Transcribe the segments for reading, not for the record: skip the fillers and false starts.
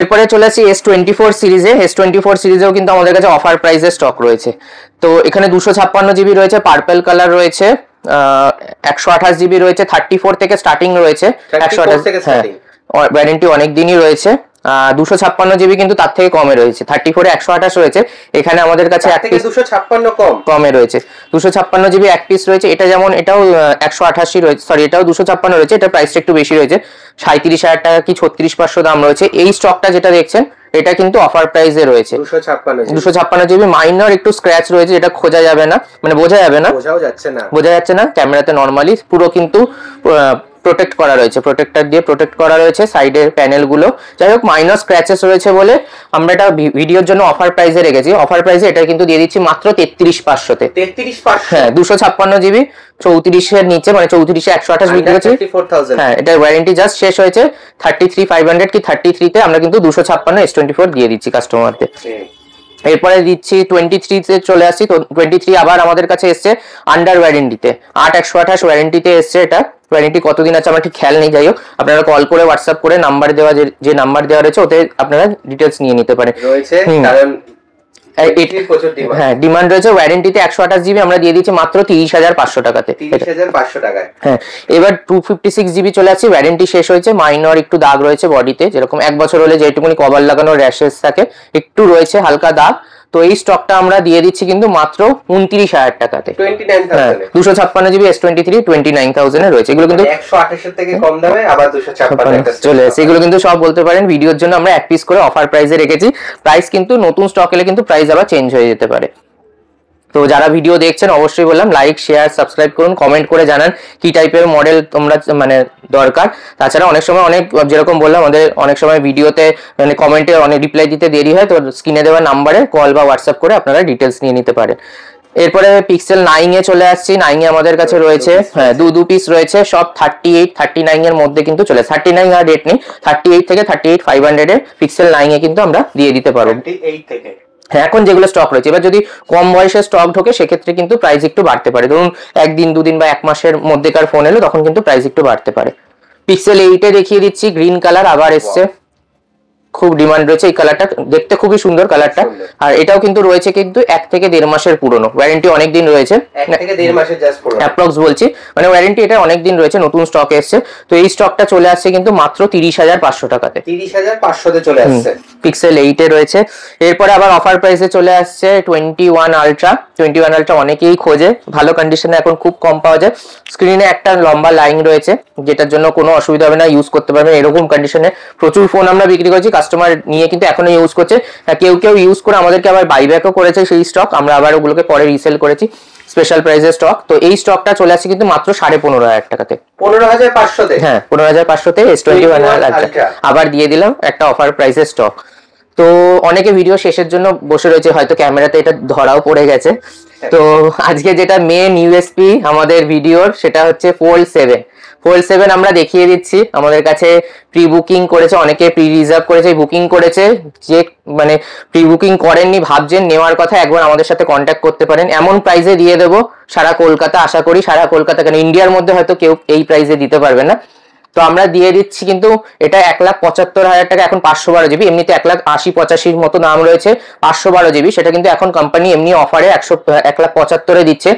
এরপরে চলে আসি S24 সিরিজে। S24 সিরিজেও কিন্তু আমাদের কাছে অফার প্রাইসে স্টক রয়েছে। তো এখানে 256 জিবি রয়েছে, পার্পল কালার রয়েছে, 128 জিবি রয়েছে, 34 থেকে স্টার্টিং রয়েছে, 128। হ্যাঁ, ওয়ারেন্টি অনেক দিনই রয়েছে। 256 জিবি কিন্তু তার থেকে কমে রয়েছে, 34 128 রয়েছে। এখানে আমাদের কাছে এক পিস 256 কমে রয়েছে, 256 জিবি এক পিস রয়েছে। এটা যেমন এটাও 188 রয়েছে, সরি এটাও 256 রয়েছে, এটা প্রাইসটা একটু বেশি রয়েছে, 37,000 টাকা কি 36,500 দাম রয়েছে। এই স্টকটা যেটা দেখছেন এটা কিন্তু অফার প্রাইসে রয়েছে, 256 জিবি। মাইনর একটু স্ক্র্যাচ রয়েছে, যেটা খোঁজা যাবে না, মানে বোঝা যাচ্ছে না ক্যামেরাতে। নরমালি পুরো কিন্তু প্রোটেক্ট করা রয়েছে, প্রোটেক্টর দিয়ে প্রোটেক্ট করা রয়েছে সাইডের প্যানেলগুলো। যাই হোক, মাইনর স্ক্র্যাচেস রয়েছে বলে আমরা এটা ভিডিওর জন্য অফার প্রাইসে রেখেছি। অফার প্রাইসে এটা কিন্তু দিয়ে দিচ্ছি মাত্র 33,500-তে। 33,500? হ্যাঁ, 256 জিবি 34-এর নিচে, মানে 34-এ 128 বিক্রি করছি। হ্যাঁ, এটা ওয়ারেন্টি জাস্ট শেষ হয়েছে 33,500 কি 33-তে আমরা কিন্তু 256 S24 দিয়ে দিচ্ছি কাস্টমারদের। এরপরে দিচ্ছি 23-তে চলে আসছি। তো 23 আবার আমাদের কাছে এসছে আন্ডার ওয়ারেন্টিতে, 8/128 ওয়ারেন্টিতে এসছে। এটা ওয়ারেন্টি কতদিন আছে আমার ঠিক খেয়াল নেই, যাই হোক আপনারা কল করে হোয়াটসঅ্যাপ করে নাম্বার দেওয়া, যে নাম্বার দেওয়া রয়েছে ওতে আপনারা ডিটেলস নিয়ে নিতে পারেন। হ্যাঁ, ডিমান্ড রয়েছে। ওয়ারেন্টিতে 128 জিবি আমরা দিয়ে দিচ্ছি মাত্র 30,500 টাকাতে। 30,500 টাকায়। হ্যাঁ, এবার 256 জিবি চলে আসছি। ওয়ারেন্টি শেষ হয়েছে, মাইনর একটু দাগ রয়েছে বডিতে, যেরকম 1 বছর হলে যেটুকুনি কভার লাগানো র্যাশেস থাকে একটু রয়েছে হালকা দাগ। তো এই স্টকটা আমরা দিয়ে দিচ্ছি কিন্তু মাত্র 29,000 টাকাতে, 29,000। 256 জিবি S23 29,000 এ রয়েছে। এগুলো কিন্তু 128 এর থেকে কম দামে আবার 256 চলে আসছে। এগুলো কিন্তু সব বলতে পারেন ভিডিওর জন্য আমরা এক পিস করে অফার প্রাইসে রেখেছি। প্রাইস কিন্তু নতুন স্টক এলে কিন্তু প্রাইস আবার চেঞ্জ হয়ে যেতে পারে। তো যারা ভিডিও দেখছেন অবশ্যই বললাম লাইক শেয়ার সাবস্ক্রাইব করুন, কমেন্ট করে জানান কি টাইপের মডেল তোমরা মানে দরকার। তাছাড়া অনেক সময় যেরকম বললাম আমাদের অনেক সময় ভিডিওতে মানে কমেন্টে অনেক রিপ্লাই দিতে দেরি হয়, তো স্ক্রিনে দেওয়া নাম্বারে কল বা হোয়াটসঅ্যাপ করে আপনারা ডিটেলস নিয়ে নিতে পারেন। এরপরে পিক্সেল 9 এ চলে আসছি। 9 এ আমাদের কাছে রয়েছে হ্যাঁ দু পিস রয়েছে, সব 38 39 এর মধ্যে কিন্তু চলে। 39 আর রেট নেই, 38 থেকে 38,500 এর পিক্সেল 9 এ কিন্তু আমরা দিয়ে দিতে পারবো 38 থেকে। হ্যাঁ, এখন যেগুলো স্টক রয়েছে, এবার যদি কম বয়সে স্টক ঢোকে সেক্ষেত্রে কিন্তু প্রাইস একটু বাড়তে পারে। ধরুন 1 দিন 2 দিন বা 1 মাসের মধ্যেকার ফোন এলো তখন কিন্তু প্রাইস একটু বাড়তে পারে। পিক্সেল 8 এ দেখিয়ে দিচ্ছি, গ্রিন কালার আবার এসছে, খুব ডিমান্ড রয়েছে। এই কালারটা দেখতে খুবই সুন্দর কালারটা, আর এটাও কিন্তু রয়েছে কিন্তু 1 থেকে 1.5 মাসের পুরনো, ওয়ারেন্টি অনেক দিন রয়েছে, 1 থেকে 1.5 মাসের জাস্ট পুরনো অ্যাপ্রক্স বলছি, মানে ওয়ারেন্টি এটা অনেক দিন রয়েছে, নতুন স্টক এসেছে। তো এই স্টকটা চলে আসছে কিন্তু মাত্র 30,500 টাকাতে, 30,500 তে চলে আসছে। পিক্সেল 8 এ রয়েছে। এরপরে আবার অফার প্রাইসে চলে আসছে 21 আলট্রা। 21 আলট্রা অনেকেই খোঁজে, ভালো কন্ডিশনে এখন খুব কম পাওয়া যায়। স্ক্রিনে একটা লম্বা লাইন রয়েছে, যেটার জন্য কোনো অসুবিধা হবে না, ইউজ করতে পারবেন। এরকম কন্ডিশনে প্রচুর ফোন আমরা বিক্রি করছি, কাস্টমার নিয়ে কিন্তু এখনো ইউজ করছে। কেউ ইউজ করে আমাদেরকে আবার বাইব্যাকও করেছে সেই স্টক, আমরা আবার ওগুলোকে পরে রিসেল করেছি স্পেশাল প্রাইসের স্টক। তো এই স্টকটা চলে আসছে কিন্তু মাত্র 15,500 টাকাতে, 15,500 তে। হ্যাঁ, 15,500 তে S21 আলট্রা আবার দিয়ে দিলাম একটা অফার প্রাইসের স্টক। তো অনেকে ভিডিও শেষের জন্য বসে রয়েছে, হয়তো ক্যামেরাতে এটা ধরাও পড়ে গেছে। তো আজকে যেটা মেন ইউএসপি আমাদের ভিডিওর সেটা হচ্ছে Fold 7 আমরা দেখিয়ে দিচ্ছি। আমাদের কাছে প্রি বুকিং করেছে অনেকে, প্রি রিজার্ভ করেছে, বুকিং করেছে। যে মানে প্রি বুকিং করেননি ভাবছেন নেওয়ার কথা, একবার আমাদের সাথে কন্ট্যাক্ট করতে পারেন। এমন প্রাইসে দিয়ে দেবো সারা কলকাতা, আশা করি সারা কলকাতা কেন ইন্ডিয়ার মধ্যে হয়তো কেউ এই প্রাইসে দিতে পারবে না। তো আমরা দিয়ে দিচ্ছি কিন্তু এটা 1,75,000 টাকা, এখন 512 জিবি, এমনিতে 1,80-85 মতো দাম রয়েছে। 512 জিবি সেটা কিন্তু এখন কোম্পানি এমনি অফারে 1,75,000 দিচ্ছে।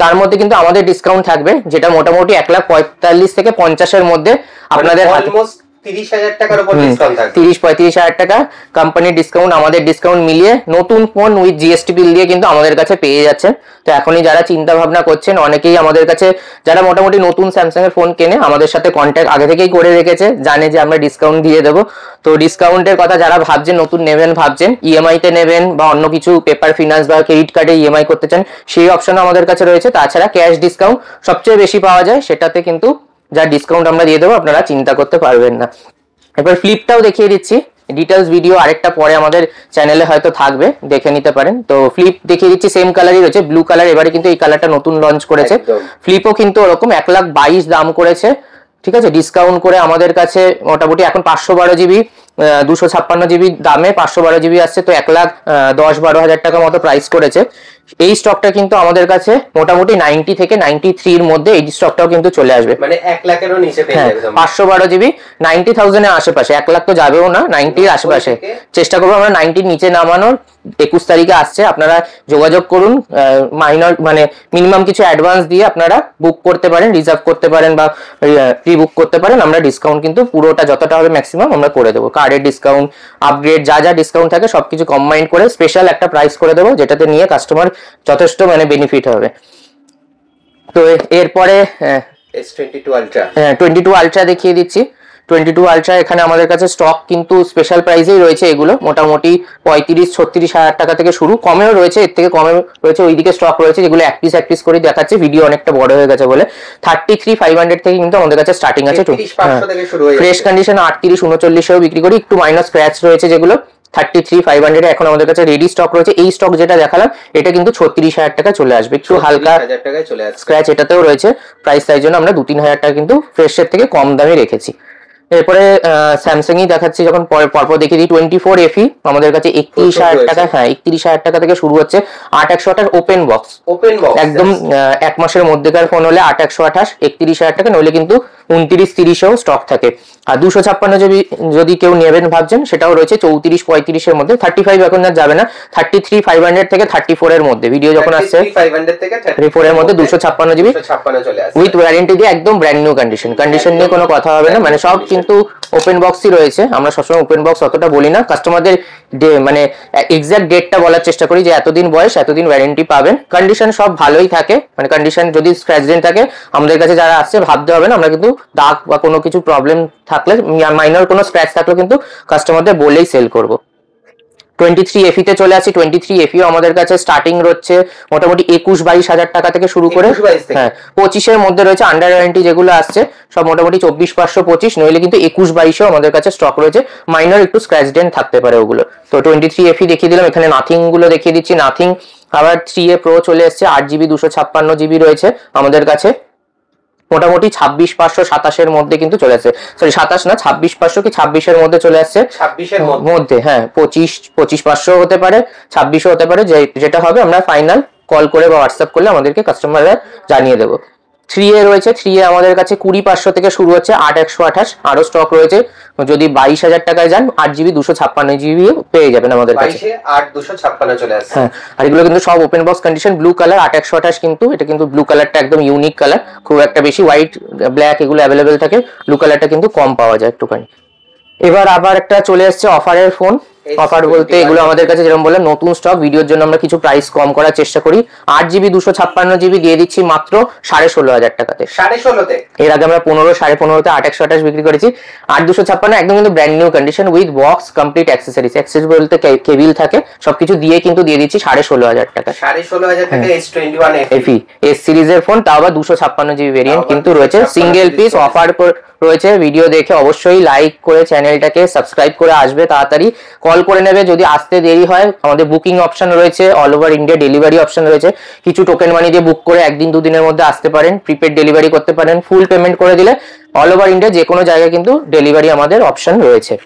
তার মধ্যে কিন্তু আমাদের ডিসকাউন্ট থাকবে, যেটা মোটামুটি 1,45,000 থেকে 50,000 মধ্যে আপনাদের অলমোস্ট 30,000 টাকার উপর ডিসকাউন্ট থাকবে। 30-35,000 টাকা কোম্পানির ডিসকাউন্ট, আমাদের ডিসকাউন্ট মিলিয়ে নতুন ফোন উইথ জিএসটি বিল দিয়ে কিন্তু আমাদের কাছে পেয়ে যাচ্ছে। তো এখনই যারা চিন্তা ভাবনা করছেন, অনেকেই আমাদের কাছে যারা মোটামুটি নতুন স্যামসাং এর ফোন কেনে আমাদের সাথে কন্ট্যাক্ট আগে থেকেই করে রেখেছে, জানে যে আমরা ডিসকাউন্ট দিয়ে দেবো। তো ডিসকাউন্টের কথা যারা ভাবছেন, নতুন নেবেন ভাবছেন, ইএমআই তে নেবেন বা অন্য কিছু পেপার ফিনান্স বা ক্রেডিট কার্ডে ইএমআই করতে চান, সেই অপশন আমাদের কাছে রয়েছে। তাছাড়া ক্যাশ ডিসকাউন্ট সবচেয়ে বেশি পাওয়া যায়, সেটাতে কিন্তু যা ডিসকাউন্ট আমরা দিয়ে দেবো আপনারা চিন্তা করতে পারবেন না। এবার ফ্লিপটাও দেখিয়ে দিচ্ছি, ডিটেলস ভিডিও আরেকটা পরে আমাদের চ্যানেলে হয়তো থাকবে, দেখে নিতে পারেন। তো ফ্লিপ দেখিয়ে দিচ্ছি, সেম কালারই রয়েছে, ব্লু কালার। এবারে কিন্তু এই কালারটা নতুন লঞ্চ করেছে। ফ্লিপও কিন্তু ওরকম 1,22,000 দাম করেছে, ঠিক আছে। ডিসকাউন্ট করে আমাদের কাছে মোটামুটি এখন 512 জিবি 256 জিবি দামে 512 জিবি আসছে, তো 1,10-12,000 টাকা মতো প্রাইস করেছে। এই স্টকটা কিন্তু আমাদের কাছে মোটামুটি 90 থেকে 93 এর মধ্যে এই স্টকটাও কিন্তু চলে আসবে, মানে 1 লাখেরও নিচে পেয়ে যাবে। 512 জিবি 90,000 এর আশেপাশে, 1 লাখ তো যাবেও না, 90 এর আশেপাশে চেষ্টা করবো আমরা 90 এর নিচে নামানোর। 21 তারিখে আসছে, আপনারা যোগাযোগ করুন, মাইনর মানে মিনিমাম কিছু অ্যাডভান্স দিয়ে আপনারা বুক করতে পারেন, রিজার্ভ করতে পারেন বা প্রি বুক করতে পারেন। আমরা ডিসকাউন্ট কিন্তু পুরোটা যতটা হবে ম্যাক্সিমাম আমরা করে দেবো, কার্ডের ডিসকাউন্ট, আপগ্রেড যা যা ডিসকাউন্ট থাকে সবকিছু কম্বাইন্ড করে স্পেশাল একটা প্রাইস করে দেবো, যেটাতে নিয়ে কাস্টমার যথেষ্ট মানে বেনিফিট হবে। তো এরপরে S22 Ultra, 22 আলট্রা দেখিয়ে দিচ্ছি। 22 আলট্রা এখানে আমাদের কাছে স্টক কিন্তু স্পেশাল প্রাইসেই রয়েছে, এগুলো মোটামুটি 35-36 হাজার টাকা থেকে শুরু, কমেও রয়েছে, এর থেকে কমে রয়েছে, ওইদিকে স্টক রয়েছে যেগুলো এক পিস করে দেখাচ্ছে, ভিডিও অনেকটা বড় হয়ে গেছে বলে। 33,500 থেকে কিন্তু আমাদের কাছে স্টার্টিং আছে, ফ্রেশ কন্ডিশন 38-39-এও বিক্রি করি, একটু মাইনাস স্ক্র্যাচ রয়েছে যেগুলো 33,500 এখন আমাদের কাছে রেডি স্টক রয়েছে। এই স্টক যেটা দেখালাম এটা কিন্তু 36,000 টাকা চলে আসবে, একটু হালকা স্ক্র্যাচ এটাতেও রয়েছে, প্রাইস তাই জন্য আমরা 2-3 হাজার টাকা কিন্তু ফ্রেশের থেকে কম দামে রেখেছি। এরপরে স্যামসাং ই দেখাচ্ছি, যখন পরপর দেখিয়ে দিই। 24FE আমাদের কাছে 31,000 টাকা, 31,000 টাকা থেকে শুরু হচ্ছে। 8/128 ওপেন বক্স একদম 1 মাসের মধ্যেকার ফোন হলে 8/128 31,000 টাকা, নইলে কিন্তু 29-30-এও স্টক থাকে। আর 256 জিবি যদি কেউ নেবেন ভাবছেন সেটাও রয়েছে 34-35 এর মধ্যে। 35 এখন আর যাবে না, 33,500 থেকে 34 এর মধ্যে, ভিডিও যখন আসছে 34 এর মধ্যে 256 জিবি উইথ ওয়ারেন্টি দিয়ে একদম ব্র্যান্ড নিউ কন্ডিশন নিয়ে কোনো কথা হবে না, মানে সব কিন্তু ওপেন বক্সই রয়েছে। আমরা সবসময় ওপেন বক্স অতটা বলি না, কাস্টমারদের মানে এক্সাক্ট ডেটটা বলার চেষ্টা করি যে এতদিন বয়স এতদিন ওয়ারেন্টি পাবেন। কন্ডিশন সব ভালোই থাকে, মানে কন্ডিশন যদি স্ক্র্যাচ ডেন্ট থাকে আমাদের কাছে যারা আসছে ভাবতে হবে না, আমরা কিন্তু দাগ বা কোনো কিছু প্রবলেম থাকলে, মাইনর কোনো স্ক্র্যাচ থাকলে কিন্তু কাস্টমারদের বলেই সেল করব। 23FE তে চলে আসি। 23FE আমাদের কাছে স্টার্টিং রয়েছে মোটামুটি 21-22 হাজার টাকা থেকে শুরু করে, 25-এর মধ্যে রয়েছে। আন্ডার ওয়ারেন্টি যেগুলো আসছে সব মোটামুটি 24,525, নইলে কিন্তু 21-22-এও আমাদের কাছে স্টক রয়েছে, মাইনর একটু স্ক্র্যাচ ডেন্ট থাকতে পারে ওগুলো। তো 23FE দেখিয়ে দিলাম, এখানে নাথিং গুলো দেখিয়ে দিচ্ছি। নাথিং আবার 3A Pro চলে এসছে, 8GB 256GB রয়েছে আমাদের কাছে, মোটামুটি 26,527-এর মধ্যে কিন্তু চলে আসছে, সরি 27 না 26,500 কি 26-এর মধ্যে চলে আসছে, 26-এর মধ্যে, হ্যাঁ 25,500 হতে পারে, 26-ও হতে পারে, যেটা হবে আমরা ফাইনাল কল করে বা হোয়াটসঅ্যাপ করলে আমাদেরকে কাস্টমাররা জানিয়ে দেবো। 3A রয়েছে, 3A আমাদের কাছে 20,500 থেকে শুরু হচ্ছে, 8/128 আরো স্টক রয়েছে, যদি 22,000 টাকায় যান 8GB 256GB পেয়ে যাবেন আমাদের কাছে, 8/256 চলে আসছে। হ্যাঁ, আর এগুলো কিন্তু সব open box condition, blue colour 8/128, কিন্তু এটা কিন্তু ব্লু কালারটা একদম ইউনিক কালার, খুব একটা বেশি হোয়াইট ব্ল্যাক এগুলো অ্যাভেলেবেল থাকে, ব্লু কালারটা কিন্তু কম পাওয়া যায় একটুখানি। এবার আবার একটা চলে এসছে অফারের ফোন, অফার বলতে এগুলো আমাদের কাছে যেরকম বললাম নতুন স্টক, ভিডিওর জন্য আমরা কিছু প্রাইস কম করার চেষ্টা করি। 8GB 256GB দিয়ে দিচ্ছি মাত্র 16,500 টাকাতে। 16,500-তে এর আগে আমরা 15-15.5-তে 8/128 বিক্রি করেছি। 8/256 একদম কিন্তু brand new condition with box complete accessories বলতে কেবিল থাকে, সবকিছু দিয়ে কিন্তু দিয়ে দিচ্ছি 16,500 টাকা। 16,500 টাকা S21FE এস সিরিজের ফোন, তাও আবার 256GB ভেরিয়েন্ট কিন্তু রয়েছে, সিঙ্গেল পিস অফার রয়েছে। ভিডিও দেখে অবশ্যই লাইক করে চ্যানেলটাকে সাবস্ক্রাইব করে আসবে, তাড়াতাড়ি কল করে নেবে, যদি আসতে দেরি হয় আমাদের বুকিং অপশন রয়েছে, all over India delivery option রয়েছে, কিছু টোকেন মানি দিয়ে বুক করে 1-2 দিনের মধ্যে আসতে পারেন, প্রিপেড ডেলিভারি করতে পারেন, ফুল পেমেন্ট করে দিলে অল ওভার ইন্ডিয়া যে কোনো জায়গায় কিন্তু ডেলিভারি আমাদের অপশন রয়েছে।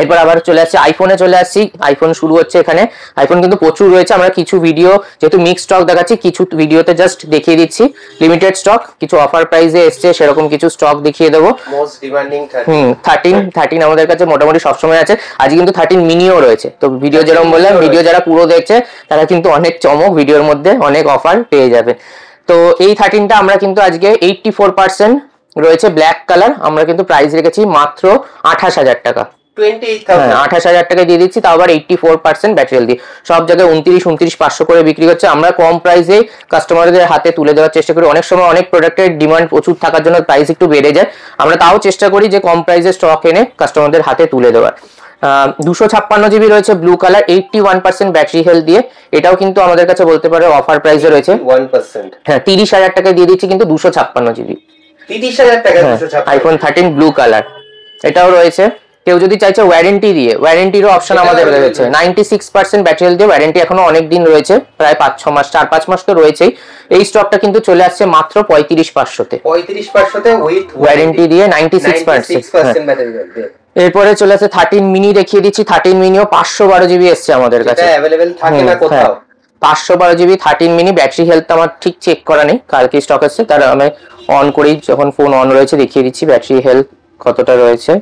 এরপর আবার চলে আসছে আইফোনে, চলে আসছি। আইফোন শুরু হচ্ছে, এখানে আইফোন কিন্তু প্রচুর রয়েছে, আমরা কিছু ভিডিও যেহেতু মিক্স স্টক দেখাচ্ছি, কিছু ভিডিওতে জাস্ট দেখিয়ে দিচ্ছি লিমিটেড স্টক, কিছু অফার প্রাইসে এসছে সেরকম কিছু স্টক দেখিয়ে দেবো। মোস্ট ডিমান্ডিং 13 আমাদের কাছে মোটামুটি সবসময় আছে, আজ কিন্তু 13 মিনিও রয়েছে। তো ভিডিও যেরকম বললাম, ভিডিও যারা পুরো দেখছে তারা কিন্তু অনেক চমক, ভিডিওর মধ্যে অনেক অফার পেয়ে যাবে। তো এই 13টা আমরা কিন্তু আজকে 84% রয়েছে ব্ল্যাক কালার, আমরা কিন্তু প্রাইস রেখেছি মাত্র 28,000 টাকা, 28,000 টাকা দিয়ে দিচ্ছি, তাও আবার 84% ব্যাটারি দিয়ে। সব জায়গায় 29-29,500 করে বিক্রি হচ্ছে, আমরা কম প্রাইসে কাস্টমারদের হাতে তুলে দেওয়ার চেষ্টা করি। অনেক সময় অনেক প্রোডাক্টের ডিমান্ড প্রচুর থাকার জন্য প্রাইস একটু বেড়ে যায়, আমরা তাও চেষ্টা করি যে কম প্রাইসে স্টক এনে কাস্টমারদের হাতে তুলে দেওয়ার। 256GB রয়েছে ব্লু কালার, 81% ব্যাটারি হেলথ দিয়ে, এটাও কিন্তু আমাদের কাছে বলতে পারো অফার প্রাইসে রয়েছে। 1%, হ্যাঁ 30,000 টাকা দিয়ে দিচ্ছি কিন্তু 256GB, 30,000 টাকা 256 আইফোন 13 ব্লু কালার, এটাও রয়েছে কেউ যদি চাইছে ওয়ারেন্টি দিয়ে, ওয়ারেন্টিরও অপশন আমাদের রয়েছে। 96% ব্যাটারি হেলথ দিয়ে ওয়ারেন্টি এখনো অনেক দিন রয়েছে, প্রায় 5-6 মাস, 4-5 মাস তো রয়েছেই। এই স্টকটা কিন্তু চলে আসছে মাত্র 35,500-তে। 35,500-তে উইথ ওয়ারেন্টি দিয়ে 96% ব্যাটারি হেলথ। এরপরে চলে আসছে 13 মিনি, দেখিয়ে দিচ্ছি। 13 মিনিও 512 জিবি এসছে আমাদের কাছে, অ্যাভেলেবেল থাকে না কোথাও। 512 জিবি 13 মিনি। ব্যাটারি হেলথ আমার ঠিক চেক করা নেই, কালকে স্টক আসছে, তার আমি অন করেই, যখন ফোন অন রয়েছে দেখিয়ে দিচ্ছি ব্যাটারি হেলথ কতটা রয়েছে।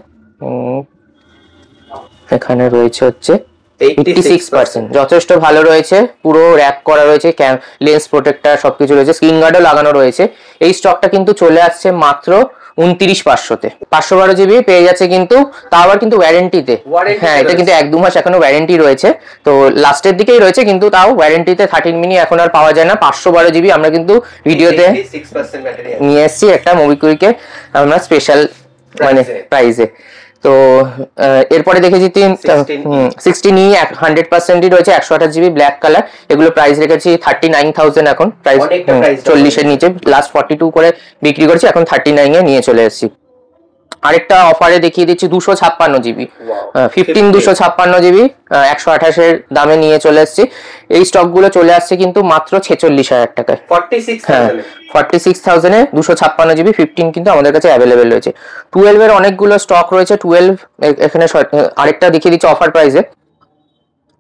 এখানে রয়েছে হচ্ছে 86%, যথেষ্ট ভালো রয়েছে। পুরো র্যাপ করা রয়েছে, লেন্স প্রোটেক্টর সবকিছু রয়েছে, স্ক্রিন গার্ডও লাগানো রয়েছে। এই স্টকটা কিন্তু চলে আসছে মাত্র 29,500-তে। 512 জিবি পেয়ে যাচ্ছে, কিন্তু তাও আবার কিন্তু ওয়ারেন্টিতে। হ্যাঁ, এটা কিন্তু 1-2 মাস এখনো ওয়ারেন্টি রয়েছে, তো লাস্টের দিকেই রয়েছে, কিন্তু তাও ওয়ারেন্টিতে 13 মিনি এখন আর পাওয়া যায় না। 512 জিবি আমরা কিন্তু ভিডিওতে নিয়ে এসেছি একটা মোবিকুইকে আমরা স্পেশাল মানে প্রাইসে। তো এরপরে দেখেছি 16E 100%ই রয়েছে, 128 জিবি ব্ল্যাক কালার। এগুলো প্রাইস রেখেছি 39,000 এখন, প্রাইস 40-এর নিচে, লাস্ট 42 করে বিক্রি করেছি, এখন 39-এ নিয়ে চলে এসেছি। আরেকটা অফারে দেখিয়ে দিচ্ছি 256 জিবি, 256 জিবি 128-এর দামে নিয়ে চলে এসেছি। এই স্টক গুলো চলে আসছে কিন্তু মাত্র 46,000 টাকায়, 46,000-এ 256 জিবি 15 কিন্তু আমাদের কাছে অ্যাভেলেবেল রয়েছে। 12-এর অনেকগুলো স্টক রয়েছে। 12 এখানে আরেকটা দেখিয়ে দিচ্ছি অফার প্রাইসে,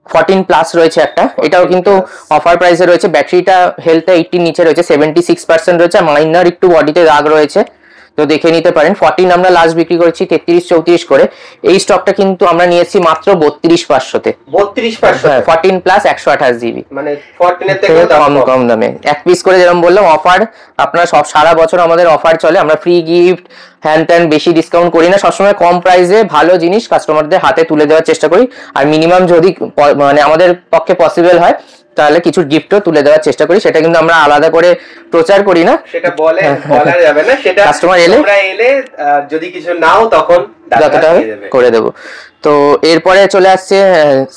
14 প্লাস রয়েছে একটা, এটাও কিন্তু অফার প্রাইসে রয়েছে। ব্যাটারিটা হেলথে 80 নিচে রয়েছে, 76% রয়েছে, মাইনার একটু বডিতে দাগ রয়েছে, তো দেখে নিতে পারেন। 14 আমরা লাস্ট বিক্রি করেছি 33-34 করে। এই স্টকটা কিন্তু আমরা নিয়েছি মাত্র 32,500-তে। 32,500, 14 প্লাস 128 জিবি, মানে 14-এর থেকে কম দামে এক পিস করে। যেরকম বললাম অফার, আপনারা সব সারা বছর আমাদের অফার চলে, আমরা ফ্রি গিফট হ্যান ত্যান বেশি ডিসকাউন্ট করি না, সবসময় কম প্রাইসে ভালো জিনিস কাস্টমারদের হাতে তুলে দেওয়ার চেষ্টা করি। আর মিনিমাম যদি মানে আমাদের পক্ষে পসিবল হয় তাহলে কিছু গিফটও তুলে দেওয়ার চেষ্টা করি, সেটা কিন্তু আমরা আলাদা করে প্রচার করি না, সেটা বলা যাবে না, সেটা কাস্টমার এলে যদি কিছু নাও তখন যতটা করে দেবো। তো এরপরে চলে আসছে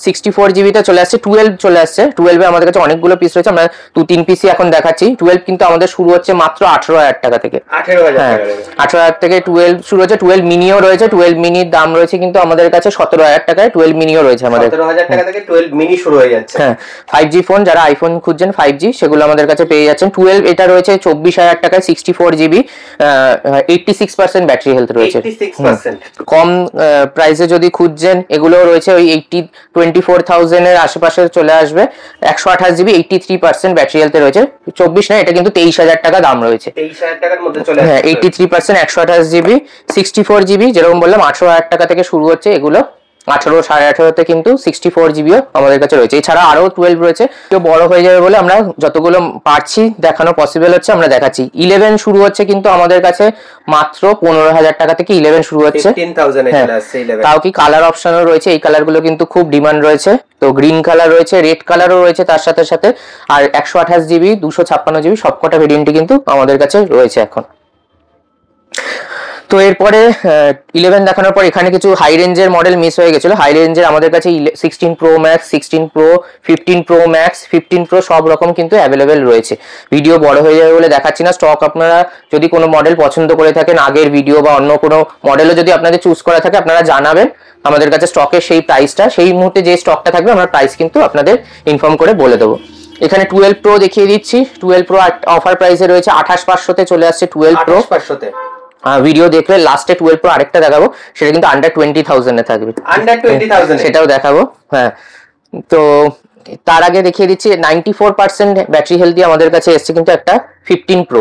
64 জিবিতে চলে আসছে, 12 চলে আসছে। 12-এ আমাদের কাছে অনেকগুলো পিস রয়েছে, আমরা 2-3 পিসই এখন দেখাচ্ছি। 12 কিন্তু আমাদের শুরু হচ্ছে মাত্র 18,000 টাকা থেকে, 18,000 থেকে 12 শুরু হচ্ছে। 12 মিনিও রয়েছে, 12 মিনির দাম রয়েছে কিন্তু আমাদের কাছে 17,000 টাকায়। 12 মিনিও রয়েছে আমাদের, 17,000 টাকা থেকে 12 মিনি শুরু হয়ে যাচ্ছে। হ্যাঁ, 5G ফোন, যারা আইফোন খুঁজছেন 5G, সেগুলো আমাদের কাছে পেয়ে যাচ্ছেন। 12 এটা রয়েছে 24,000 টাকায়, 64 জিবি, 86% ব্যাটারি হেলথ রয়েছে। কম প্রাইসে যদি খুঁজছেন এগুলো রয়েছে ওই 24,000-এর আশেপাশে চলে আসবে। 128 জিবি 83% ব্যাটারি হেলথে রয়েছে। 24 না, এটা কিন্তু 23,000 টাকা দাম রয়েছে, 23,000 টাকার মধ্যে চলে আসবে। হ্যাঁ, 83% 128 জিবি। 64 জিবি যেরকম বললাম 18,000 টাকা থেকে শুরু হচ্ছে এগুলো, 18, 18.5-তে কিন্তু 64 জিবিও আমাদের কাছে রয়েছে। এছাড়া আরো 12 রয়েছে, কেউ বড় হয়ে যাবে বলে আমরা যতগুলো পারছি দেখানো পসিবল হচ্ছে আমরা দেখাচ্ছি। 11 শুরু হচ্ছে কিন্তু আমাদের কাছে মাত্র 15,000 টাকা থেকে 11 শুরু হচ্ছে, 15,000 এ চলে আসছে 11। তাও কি কালার অপশনও রয়েছে, এই কালারগুলো কিন্তু খুব ডিমান্ড রয়েছে। তো গ্রিন কালার রয়েছে, রেড কালারও রয়েছে তার সাথে সাথে, আর 128 জিবি 256 জিবি সবকটা ভেরিয়েন্টই কিন্তু আমাদের কাছে রয়েছে এখন। তো এরপরে 11 দেখানোর পর এখানে কিছু হাই রেঞ্জের মডেল মিস হয়ে গেছিল। হাই রেঞ্জের আমাদের কাছে 16 pro max, 16 pro, 15 pro max, 15 pro সব রকম কিন্তু অ্যাভেলেবেল রয়েছে। ভিডিও বড় হয়ে যাবে বলে দেখাচ্ছি না। স্টক আপনারা যদি কোনো মডেল পছন্দ করে থাকেন, আগের ভিডিও বা অন্য কোনো মডেলও যদি আপনাদের চুজ করা থাকে আপনারা জানাবেন, আমাদের কাছে স্টকের সেই প্রাইসটা, সেই মুহূর্তে যে স্টকটা থাকবে আমরা প্রাইস কিন্তু আপনাদের ইনফর্ম করে বলে দেবো। এখানে 12 প্রো দেখিয়ে দিচ্ছি। 12 প্রো অফার প্রাইসে রয়েছে 28,500-তে চলে আসছে 12 প্রো। 28,500-তে ভিডিও দেখলে লাস্টে 12 প্রো আরেকটা দেখাবো, সেটা কিন্তু আন্ডার 20,000-এ থাকবে, আন্ডার 20,000 সেটাও দেখাবো। হ্যাঁ, তো তার আগে দেখিয়ে দিচ্ছি 94% ব্যাটারি হেলথ দিয়ে আমাদের কাছে এসছে কিন্তু একটা 15 প্রো,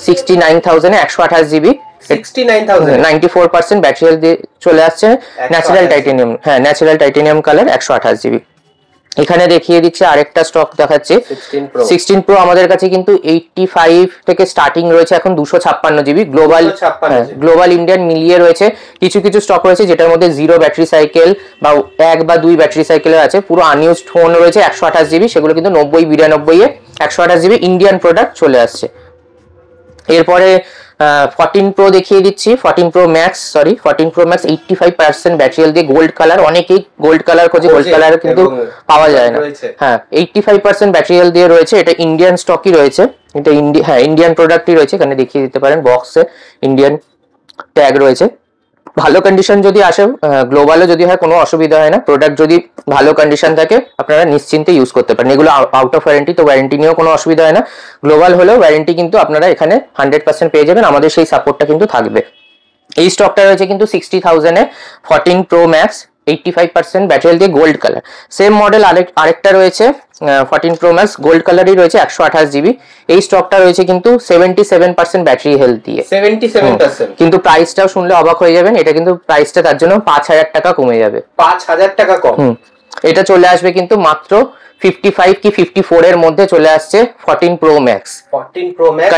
69,000-এ 128 জিবি, 69,000, 94% ব্যাটারি হেলথ দিয়ে চলে আসছে। ন্যাচারাল টাইটেনিয়াম, হ্যাঁ ন্যাচারাল টাইটেনিয়াম কালার, 128 জিবি। এখানে দেখিয়ে দিচ্ছে আরেকটা স্টক দেখাচ্ছে 16 প্রো আমাদের কাছে কিন্তু 85 থেকে স্টার্টিং রয়েছে এখন 256 জিবি। গ্লোবাল ইন্ডিয়ান মিলিয়ে রয়েছে, কিছু কিছু স্টক রয়েছে যেটার মধ্যে 0 ব্যাটারি সাইকেল বা 1 বা 2 ব্যাটারি সাইকেলের আছে। পুরো আনইউজড ফোন রয়েছে 128 জিবি, সেগুলো কিন্তু 90-92-এ 128 জিবি ইন্ডিয়ান প্রোডাক্ট চলে আসছে। এরপরে 14 প্রো দেখিয়ে দিচ্ছি, 14 প্রো ম্যাক্স, 85% ব্যাটারি হেলথ দিয়ে গোল্ড কালার, অনেকেই গোল্ড কালার খোঁজে, গোল্ড কালার কিন্তু পাওয়া যায় না। হ্যাঁ, 85% ব্যাটারি হেলথ দিয়ে রয়েছে, এটা ইন্ডিয়ান স্টকই রয়েছে, এটা ইন্ডিয়ান প্রোডাক্টই রয়েছে। এখানে দেখিয়ে দিতে পারেন বক্সে ইন্ডিয়ান ট্যাগ রয়েছে। ভালো কন্ডিশন যদি আসে, গ্লোবালও যদি হয় কোনো অসুবিধা হয় না, প্রোডাক্ট যদি ভালো কন্ডিশন থাকে আপনারা নিশ্চিন্তে ইউজ করতে পারেন। এগুলো আউট অফ ওয়ারেন্টি, তো ওয়ারেন্টি নিয়েও কোনো অসুবিধা হয় না। গ্লোবাল হলেও ওয়ারেন্টি কিন্তু আপনারা এখানে 100% পেয়ে যাবেন, আমাদের সেই সাপোর্টটা কিন্তু থাকবে। এই স্টকটা রয়েছে কিন্তু 60,000-এ 14 Pro Max 85% ব্যাটারি দিয়ে গোল্ড কালার। সেম মডেল আরেকটা রয়েছে 14 Pro Max গোল্ড কালারই রয়েছে 128 GB। এই স্টকটা রয়েছে কিন্তু 77% ব্যাটারি হেলথ দিয়ে। 77%? কিন্তু প্রাইসটাও শুনলে অবাক হয়ে যাবেন, এটা কিন্তু প্রাইসটা তার জন্য 5,000 টাকা কমে যাবে। 5,000 টাকা কম? এটা চলে আসবে কিন্তু মাত্র 55 কি 54 এর মধ্যে চলে আসছে 14 Pro Max। 14 Pro Max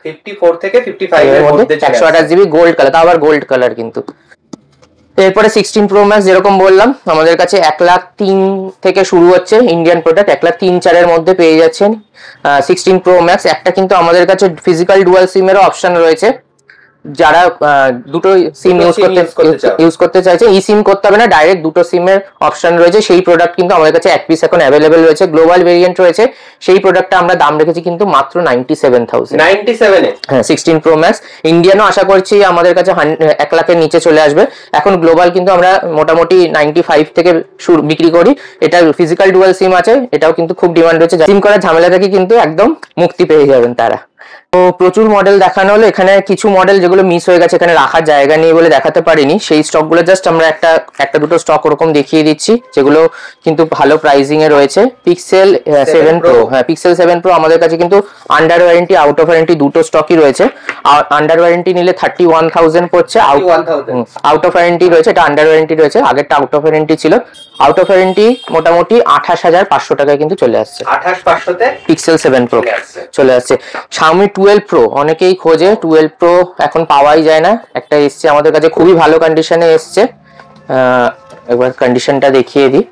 54 থেকে 55 এর মধ্যে 128 GB গোল্ড কালার, তা আবার গোল্ড কালার কিন্তু। এরপরে 16 Pro Max যেরকম বললাম আমাদের কাছে 1,03,000 থেকে শুরু হচ্ছে ইন্ডিয়ান প্রোডাক্ট, 1,03,400 এর মধ্যে পেয়ে যাচ্ছেন 16 Pro Max। একটা কিন্তু আমাদের কাছে ফিজিক্যাল ডুয়াল সিমেরও অপশন রয়েছে, যারা দুটো সিম ইউজ করতে চাইছে, ই সিম করতে হবে না, ডাইরেক্ট দুটো সিমের অপশন রয়েছে। সেই প্রোডাক্ট কিন্তু আমাদের কাছে এক পিস এখন অ্যাভেলেবেল রয়েছে, গ্লোবাল ভেরিয়েন্ট রয়েছে। সেই প্রোডাক্টটা আমরা দাম রেখেছি কিন্তু মাত্র 97,000। 97 এ? হ্যাঁ, 16 Pro Max। ইন্ডিয়ানও আশা করছি আমাদের কাছে 1 লাখের নিচে চলে আসবে। এখন গ্লোবাল কিন্তু আমরা মোটামুটি 95 থেকে বিক্রি করি। এটা ফিজিক্যাল ডুয়াল সিম আছে, এটাও কিন্তু খুব ডিমান্ড রয়েছে। সিম করার ঝামেলা থেকে কিন্তু একদম মুক্তি পেয়ে যাবেন তারা। তো প্রচুর মডেল দেখানো হলো, এখানে কিছু মডেল যেগুলো মিস হয়ে গেছে, এখানে রাখার জায়গা নেই বলে দেখাতে পারিনি, সেই স্টকগুলো জাস্ট আমরা একটা দুটো স্টক ওরকম দেখিয়ে দিচ্ছি, যেগুলো কিন্তু ভালো প্রাইসিং এ রয়েছে। পিক্সেল 7 Pro, হ্যাঁ পিক্সেল 7 Pro আমাদের কাছে কিন্তু under warranty out of warranty দুটো স্টকই রয়েছে। আন্ডার ওয়ারেন্টি নিলে 31,000 পড়ছে, আউট অফ ওয়ারেন্টি রয়েছে, এটা আন্ডার ওয়ারেন্টি রয়েছে, আগেরটা আউট অফ ওয়ারেন্টি ছিল। আউট অফ ওয়ারেন্টি মোটামুটি 28,500 টাকায় কিন্তু চলে আসছে। 28,500 তে পিক্সেল 7 Pro চলে আসছে। Xiaomi 12 Pro অনেকেই খোঁজে, 12 Pro এখন পাওয়াই যায় না, একটা এসছে আমাদের কাছে খুবই ভালো কন্ডিশনে এসছে। একবার কন্ডিশনটা দেখিয়ে দিই,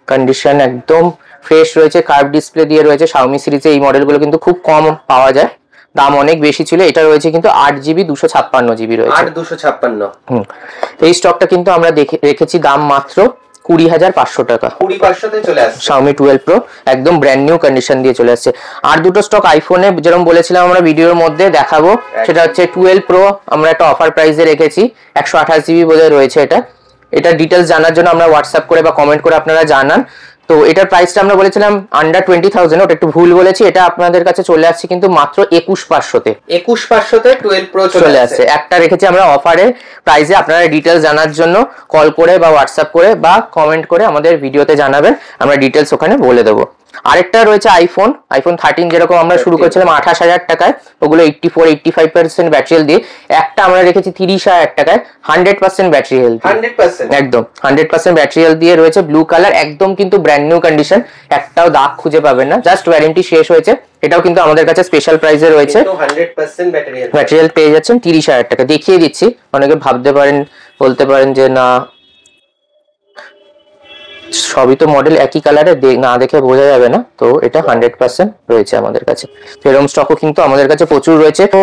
কন্ডিশন একদম ফ্রেশ রয়েছে, কার্ভ ডিসপ্লে দিয়ে রয়েছে। Xiaomi সিরিজে এই মডেলগুলো কিন্তু খুব কম পাওয়া যায়, দাম অনেক বেশি ছিল। এটা রয়েছে কিন্তু 8GB 256GB রয়েছে। 8,256? এই স্টকটা কিন্তু আমরা রেখেছি দাম মাত্র 20,500 টাকা। 20,500 চলে আসছে Xiaomi 12 Pro একদম ব্র্যান্ড নিউ কন্ডিশন দিয়ে চলে আসছে। আর দুটো স্টক আইফোনে যেরকম বলেছিলাম আমরা ভিডিওর মধ্যে দেখাবো, সেটা হচ্ছে 12 Pro আমরা একটা অফার প্রাইসে রেখেছি, 128GB বোধহয় রয়েছে। এটা ডিটেলস জানার জন্য আমরা হোয়াটসঅ্যাপ করে বা কমেন্ট করে আপনারা জানান। তো এটার প্রাইসটা আমরা বলেছিলাম আন্ডার 20,000, ওটা একটু ভুল বলেছি, এটা আপনাদের কাছে চলে আসছে কিন্তু মাত্র 21,500-তে। 21,500-তে 12 Pro চলে আসছে। একটা রেখেছি আমরা অফারে প্রাইসে, আপনারা ডিটেলস জানার জন্য কল করে বা হোয়াটসঅ্যাপ করে বা কমেন্ট করে আমাদের ভিডিওতে জানাবেন, আমরা ডিটেলস ওখানে বলে দেবো। আরেকটা রয়েছে আইফোন 13 যেরকম আমরা শুরু করেছিলাম 28,000 টাকায়, ওগুলো 84-85% ব্যাটারি দিয়ে। একটা আমরা রেখেছি 30,000 টাকায়, 100% ব্যাটারি হেলথ, 100% একদম 100% ব্যাটারি হেলথ দিয়ে রয়েছে, ব্লু কালার, একদম কিন্তু ব্র্যান্ড নিউ কন্ডিশন, একটাও দাগ খুঁজে পাবেন না, জাস্ট ওয়ারেন্টি শেষ হয়েছে। এটাও কিন্তু আমাদের কাছে স্পেশাল প্রাইসে রয়েছে, 100% ব্যাটারি হেলথ পেয়ে যাচ্ছেন 30,000 টাকা। দেখিয়ে দিচ্ছি, অনেকে ভাবতে পারেন, বলতে পারেন যে না সবই তো মডেল একই কালারে, না দেখে বোঝা যাবে না, তো এটা 100% রয়েছে আমাদের কাছে। এরকম স্টকও কিন্তু আমাদের কাছে প্রচুর রয়েছে। তো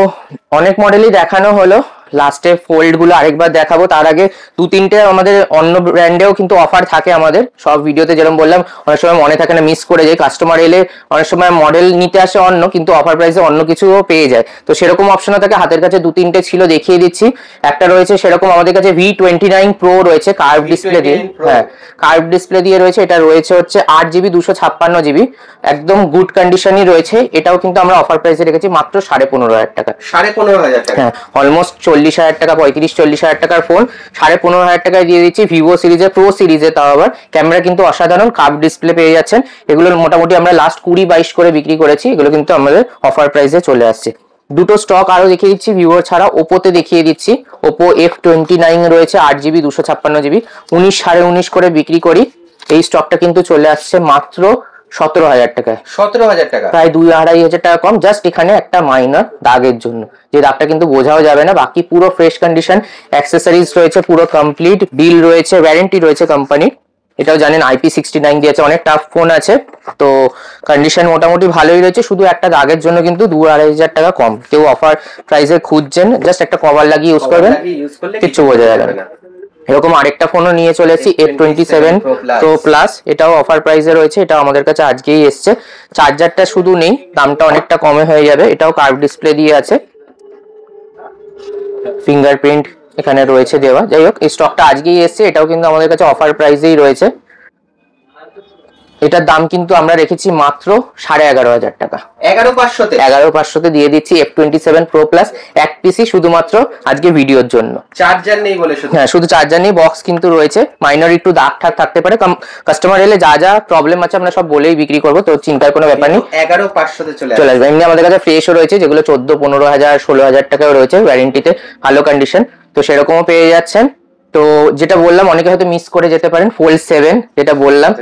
অনেক মডেলই দেখানো হলো, লাস্টে ফোল্ড গুলো আরেকবার দেখাবো, তার আগে 2-3টে আমাদের অন্য ব্র্যান্ডেও কিন্তু অফার থাকে আমাদের সব ভিডিওতে, যেরকম বললাম অনেক সময় মনে থাকে না, মিস করে যায়, কাস্টমার এলে অনেক সময় মডেল নিতে আসে অন্য, কিন্তু অফার প্রাইসে অন্য কিছুও পেয়ে যায়, তো সেরকম অপশনও থাকে। হাতের কাছে 2-3টে ছিল, দেখিয়ে দিচ্ছি। একটা রয়েছে সেরকম আমাদের কাছে V29 Pro রয়েছে, কার্ভ ডিসপ্লে দিয়ে, হ্যাঁ কার্ভ ডিসপ্লে দিয়ে রয়েছে। এটা রয়েছে হচ্ছে 8GB 256GB, একদম গুড কন্ডিশনই রয়েছে। এটাও কিন্তু আমরা অফার প্রাইসে রেখেছি মাত্র 15,500 টাকা। 15,500 টাকা? হ্যাঁ, অলমোস্ট 40,000 টাকা, 35-40,000 টাকার ফোন 15,500 টাকায় দিয়ে দিচ্ছি। ভিভো সিরিজে, প্রো সিরিজে, তাও আবার ক্যামেরা কিন্তু অসাধারণ, কার্ভ ডিসপ্লে পেয়ে যাচ্ছেন। এগুলোর মোটামুটি আমরা লাস্ট 20-22 করে বিক্রি করেছি, এগুলো কিন্তু আমাদের অফার প্রাইসে চলে আসছে। দুটো স্টক আরো দেখিয়ে দিচ্ছি ভিভো ছাড়া, ওপোতে দেখিয়ে দিচ্ছি। ওপো F29 রয়েছে 8GB 256GB, 19,500 করে বিক্রি করি। এই স্টকটা কিন্তু চলে আসছে মাত্র 17,000 টাকায়। 17,000 টাকা, প্রায় 2-2,500 টাকা কম, জাস্ট এখানে একটা মাইনর দাগের জন্য, যে দাগটা কিন্তু বোঝাও যাবে না, বাকি পুরো ফ্রেশ কন্ডিশন, অ্যাক্সেসরিজ রয়েছে পুরো কমপ্লিট, বিল রয়েছে, ওয়ারেন্টি রয়েছে কোম্পানি। এটাও জানেন IP69 দিয়েছে, অনেক টাফ ফোন আছে, তো কন্ডিশন মোটামুটি ভালোই রয়েছে। শুধু একটা দাগের জন্য কিন্তু 2-2,500 টাকা কম। কেউ অফার প্রাইসে খুঁজছেন, জাস্ট একটা কভার লাগিয়ে ইউজ করবেন, কিচ্ছু বোঝা যাবে না। এরকম আরেকটা ফোনও নিয়ে চলেছি, F27 Pro Plus, এটাও অফার প্রাইসে রয়েছে, এটাও আমাদের কাছে আজকেই এসছে। চার্জারটা শুধু নেই, দামটা অনেকটা কমে হয়ে যাবে। এটাও কার্ভ ডিসপ্লে দিয়ে আছে, ফিঙ্গারপ্রিন্ট এখানে রয়েছে দেওয়া। যাই হোক, এই স্টকটা আজকেই এসছে, এটাও কিন্তু আমাদের কাছে অফার প্রাইসেই রয়েছে। এটার দাম কিন্তু আমরা রেখেছি মাত্র 11,500 টাকা। 11,500 দিয়ে দিচ্ছি F27 Pro Plus এক পিসি, শুধুমাত্র আজকে ভিডিওর জন্য। চার্জার নেই বলে শুধু? হ্যাঁ, শুধু চার্জার নেই, বক্স কিন্তু রয়েছে। মাইনর একটু দাগ ঠাক থাকতে পারে, কাস্টমার এলে যা যা প্রবলেম আছে আমরা সব বলেই বিক্রি করবো, তো চিন্তার কোনো ব্যাপার নেই। 11,500 চলে আসবে। এমনি আমাদের কাছে ফ্রেশও রয়েছে, যেগুলো 14-15,000 16,000 টাকাও রয়েছে ওয়ারেন্টিতে, ভালো কন্ডিশন, তো সেরকমও পেয়ে যাচ্ছেন। তো যেটা বললাম, অনেকে হয়তো মিস করে যেতে পারেন, Fold 7 যেটা বললাম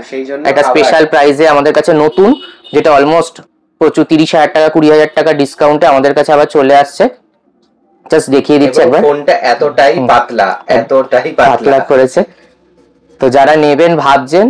একটা স্পেশাল প্রাইসে আমাদের কাছে নতুন, যেটা অলমোস্ট প্রচুর 30,000 টাকা 20,000 টাকা ডিসকাউন্টে আমাদের কাছে আবার চলে আসছে। জাস্ট দেখিয়ে দিচ্ছি একবার, ফোনটা এতটাই পাতলা করেছে। তো যারা নেবেন ভাবছেন,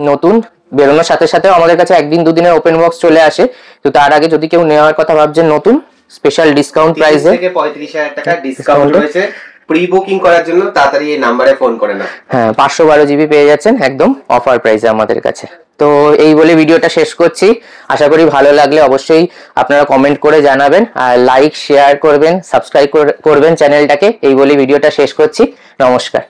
নতুন বেরোনোর সাথে সাথে আমাদের কাছে একদিন দুদিনের ওপেন বক্স চলে আসে, তো তার আগে যদি কেউ নেওয়ার কথা ভাবছেন, নতুন স্পেশাল ডিসকাউন্ট প্রাইসে থেকে 35,000 টাকা ডিসকাউন্ট রয়েছে। প্রি বুকিং করার জন্য তাড়াতাড়ি এই নম্বরে ফোন করে নাও। হ্যাঁ, 512 জিবি পেয়ে যাচ্ছেন একদম অফার প্রাইসে আমাদের কাছে। তো এই বলে ভিডিওটা শেষ করছি। আশা করি ভালো লাগলে অবশ্যই আপনারা কমেন্ট করে জানাবেন, আর লাইক শেয়ার করবেন, সাবস্ক্রাইব করবেন চ্যানেলটাকে। এই বলে ভিডিওটা শেষ করছি। নমস্কার।